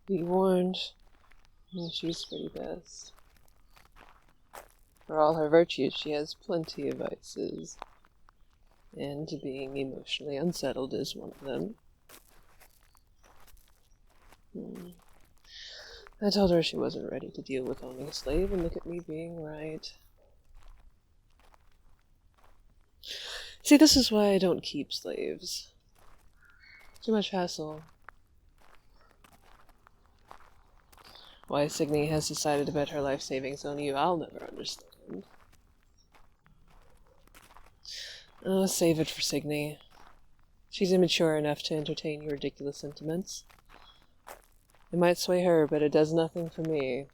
Be warned, she's pretty pissed. For all her virtues, she has plenty of vices. And being emotionally unsettled is one of them. I told her she wasn't ready to deal with owning a slave, and look at me being right. See, this is why I don't keep slaves. Too much hassle. Why Signe has decided to bet her life savings on you, I'll never understand. Oh, save it for Signe. She's immature enough to entertain your ridiculous sentiments. It might sway her, but it does nothing for me.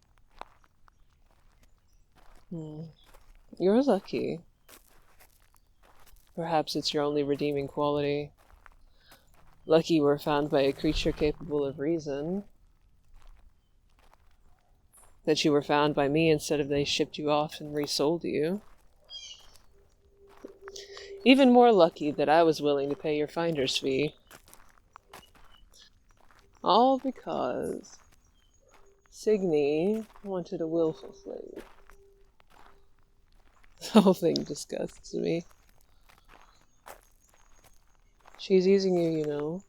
You're lucky. Perhaps it's your only redeeming quality. Lucky you were found by a creature capable of reason. That you were found by me instead of they shipped you off and resold you. Even more lucky that I was willing to pay your finder's fee. All because Signe wanted a willful slave. The whole thing disgusts me. She's using you, you know.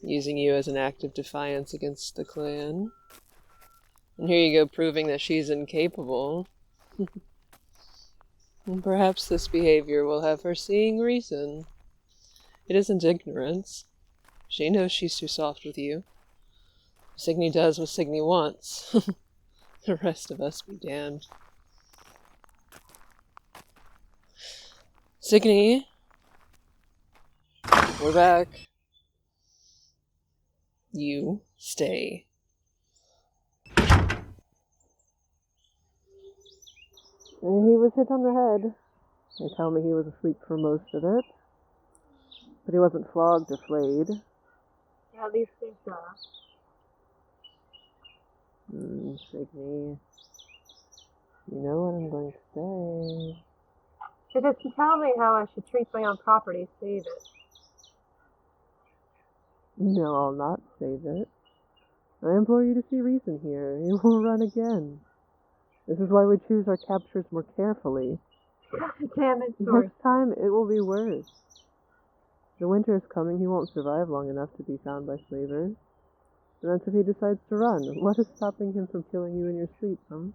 Using you as an act of defiance against the clan. And here you go proving that she's incapable. And perhaps this behavior will have her seeing reason. It isn't ignorance. She knows she's too soft with you. Signe does what Signe wants. The rest of us be damned. Signe, we're back. You stay. He was hit on the head. They tell me he was asleep for most of it. But he wasn't flogged or flayed. Yeah, at least there's that. Signe, you know what I'm going to say. She doesn't tell me how I should treat my own property, save it. No, I'll not save it. I implore you to see reason here. You will run again. This is why we choose our captures more carefully. God damn it, Torsten. Next time, it will be worse. The winter is coming. He won't survive long enough to be found by slavers. And that's if he decides to run. What is stopping him from killing you in your sleep, huh?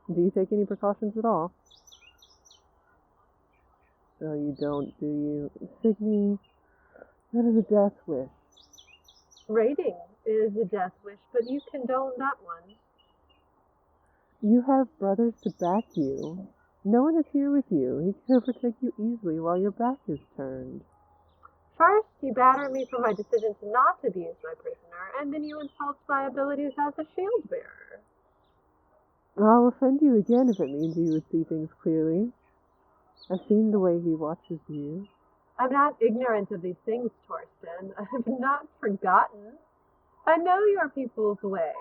Do you take any precautions at all? Oh, you don't, do you? Signe, that is a death wish. Raiding is a death wish, but you condone that one. You have brothers to back you. No one is here with you. He can overtake you easily while your back is turned. First, you batter me for my decision to not abuse my prisoner, and then you insult my abilities as a shield bearer. I'll offend you again if it means you would see things clearly. I've seen the way he watches you. I'm not ignorant of these things, Torsten. I've not forgotten. I know your people's way.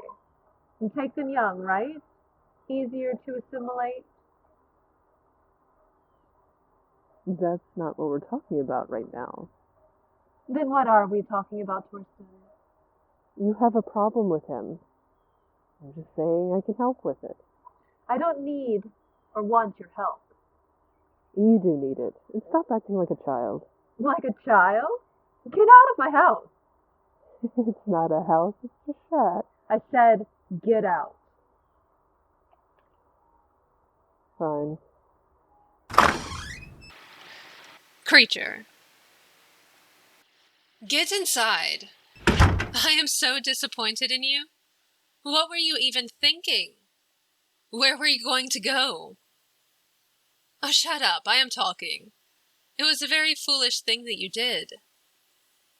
You take them young, right? Easier to assimilate. That's not what we're talking about right now. Then what are we talking about, Torsten? You have a problem with him. I'm just saying I can help with it. I don't need or want your help. You do need it. And stop acting like a child. Like a child? Get out of my house. It's not a house, it's a shack. I said, get out. Fine. Creature. Get inside. I am so disappointed in you. What were you even thinking? Where were you going to go? Oh, shut up, I am talking. It was a very foolish thing that you did.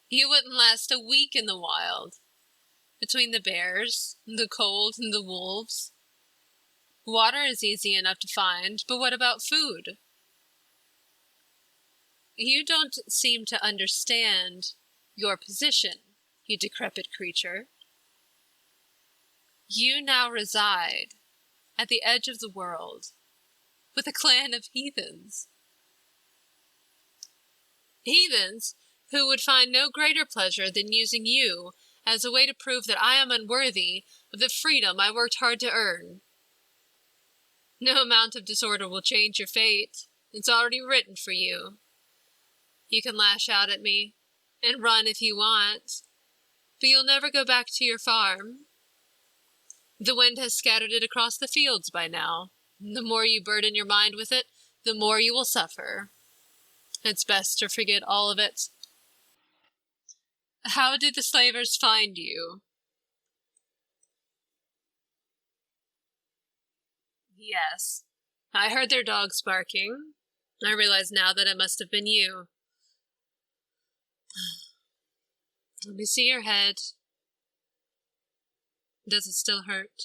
You wouldn't last a week in the wild. Between the bears, the cold, and the wolves. Water is easy enough to find, but what about food? You don't seem to understand your position, you decrepit creature. You now reside at the edge of the world with a clan of heathens. Heathens who would find no greater pleasure than using you as a way to prove that I am unworthy of the freedom I worked hard to earn. No amount of disorder will change your fate. It's already written for you. You can lash out at me and run if you want, but you'll never go back to your farm. The wind has scattered it across the fields by now. The more you burden your mind with it, the more you will suffer. It's best to forget all of it. How did the slavers find you? Yes, I heard their dogs barking. I realize now that it must have been you. Let me see your head. Does it still hurt?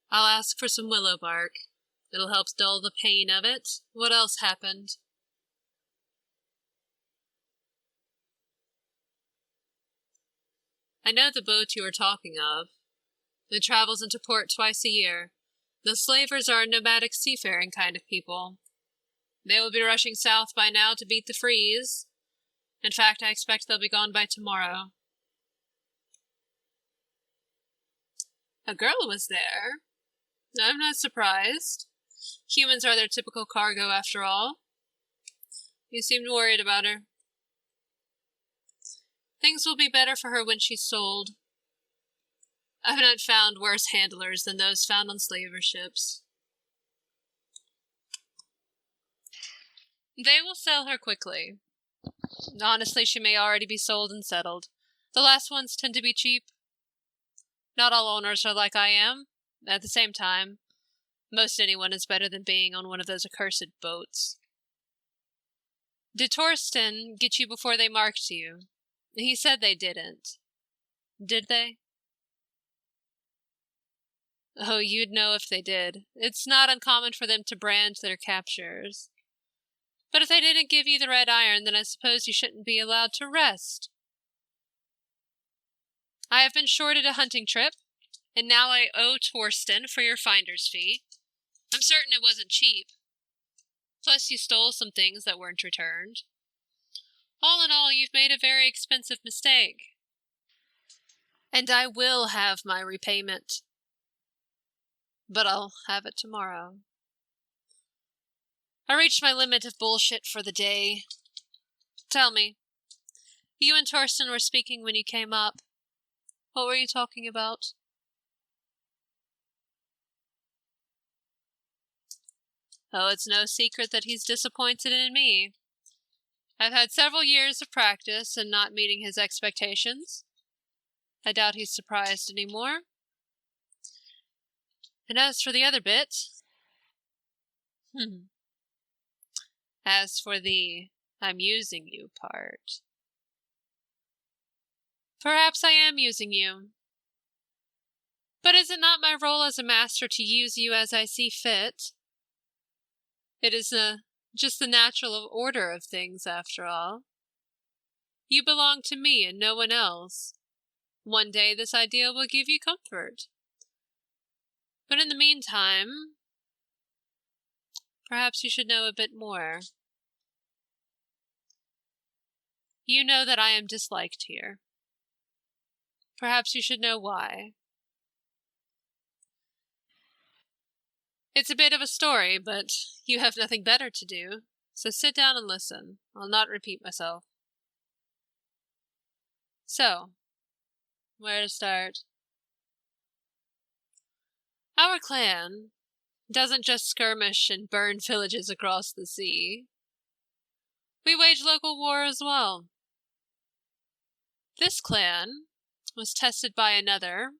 I'll ask for some willow bark. It'll help dull the pain of it. What else happened? I know the boat you are talking of. It travels into port twice a year. The slavers are a nomadic seafaring kind of people. They will be rushing south by now to beat the freeze. In fact, I expect they'll be gone by tomorrow. A girl was there. I'm not surprised. Humans are their typical cargo, after all. You seemed worried about her. Things will be better for her when she's sold. I've not found worse handlers than those found on slaver ships. They will sell her quickly. Honestly, she may already be sold and settled. The last ones tend to be cheap. Not all owners are like I am. At the same time, most anyone is better than being on one of those accursed boats. Did Torsten get you before they marked you? He said they didn't. Did they? Oh, you'd know if they did. It's not uncommon for them to brand their captures. But if they didn't give you the red iron, then I suppose you shouldn't be allowed to rest. I have been shorted a hunting trip, and now I owe Torsten for your finder's fee. I'm certain it wasn't cheap. Plus you stole some things that weren't returned. All in all, you've made a very expensive mistake. And I will have my repayment. But I'll have it tomorrow. I reached my limit of bullshit for the day. Tell me, you and Torsten were speaking when you came up. What were you talking about? Oh, it's no secret that he's disappointed in me. I've had several years of practice in not meeting his expectations. I doubt he's surprised anymore. And as for the other bit... As for the I'm using you part... Perhaps I am using you. But is it not my role as a master to use you as I see fit? It is just the natural order of things, after all. You belong to me and no one else. One day this idea will give you comfort. But in the meantime, perhaps you should know a bit more. You know that I am disliked here. Perhaps you should know why. It's a bit of a story, but you have nothing better to do, so sit down and listen. I'll not repeat myself. So, where to start? Our clan doesn't just skirmish and burn villages across the sea. We wage local war as well. This clan was tested by another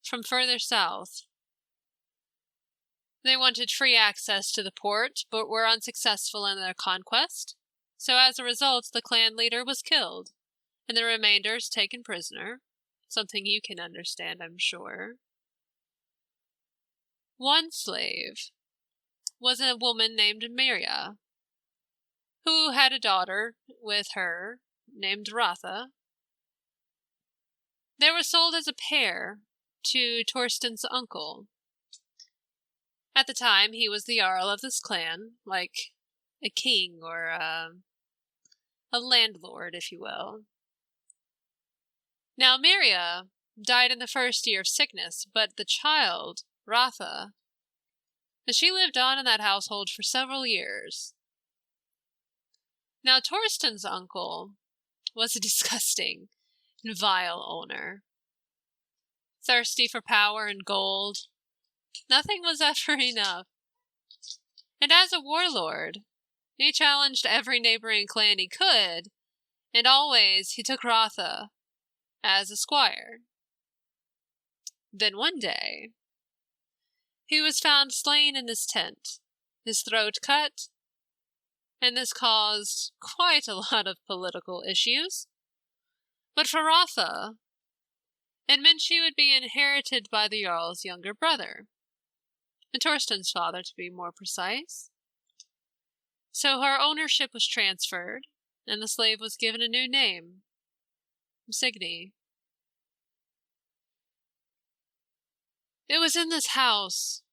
from further south. They wanted free access to the port, but were unsuccessful in their conquest, so as a result the clan leader was killed, and the remainders taken prisoner, something you can understand, I'm sure. One slave was a woman named Miria, who had a daughter with her named Ratha. They were sold as a pair to Torsten's uncle. At the time, he was the Jarl of this clan, like a king or a landlord, if you will. Now, Miria died in the first year of sickness, but the child, Ratha, she lived on in that household for several years. Now, Torsten's uncle was a disgusting and vile owner. Thirsty for power and gold, nothing was ever enough. And as a warlord, he challenged every neighboring clan he could, and always he took Ratha as a squire. Then one day, he was found slain in his tent, his throat cut, and this caused quite a lot of political issues. But for Ratha, it meant she would be inherited by the Jarl's younger brother, and Torsten's father to be more precise. So her ownership was transferred, and the slave was given a new name, Signe. It was in this house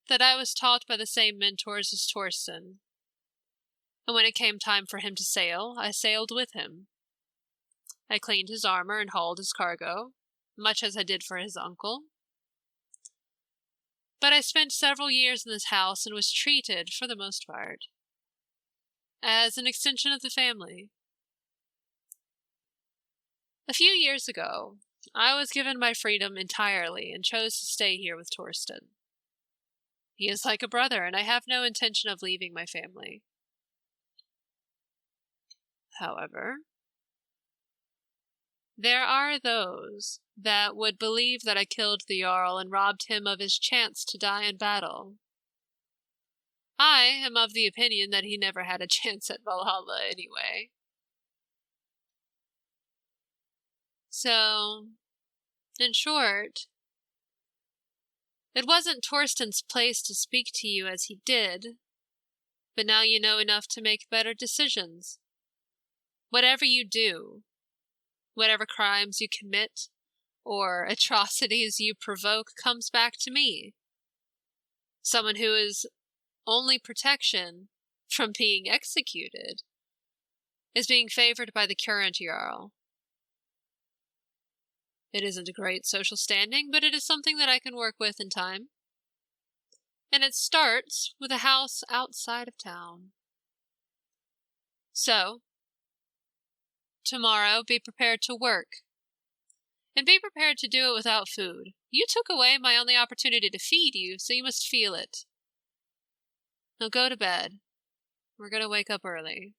that I was taught by the same mentors as Torsten, and when it came time for him to sail, I sailed with him. I cleaned his armor and hauled his cargo, much as I did for his uncle. But I spent several years in this house and was treated, for the most part, as an extension of the family. A few years ago, I was given my freedom entirely and chose to stay here with Torsten. He is like a brother, and I have no intention of leaving my family. However, there are those that would believe that I killed the Jarl and robbed him of his chance to die in battle. I am of the opinion that he never had a chance at Valhalla anyway. So, in short, it wasn't Torsten's place to speak to you as he did, but now you know enough to make better decisions. Whatever you do, whatever crimes you commit, or atrocities you provoke, comes back to me. Someone who is only protection from being executed is being favored by the current Jarl. It isn't a great social standing, but it is something that I can work with in time. And it starts with a house outside of town. So, tomorrow be prepared to work. And be prepared to do it without food. You took away my only opportunity to feed you, so you must feel it. Now go to bed. We're going to wake up early.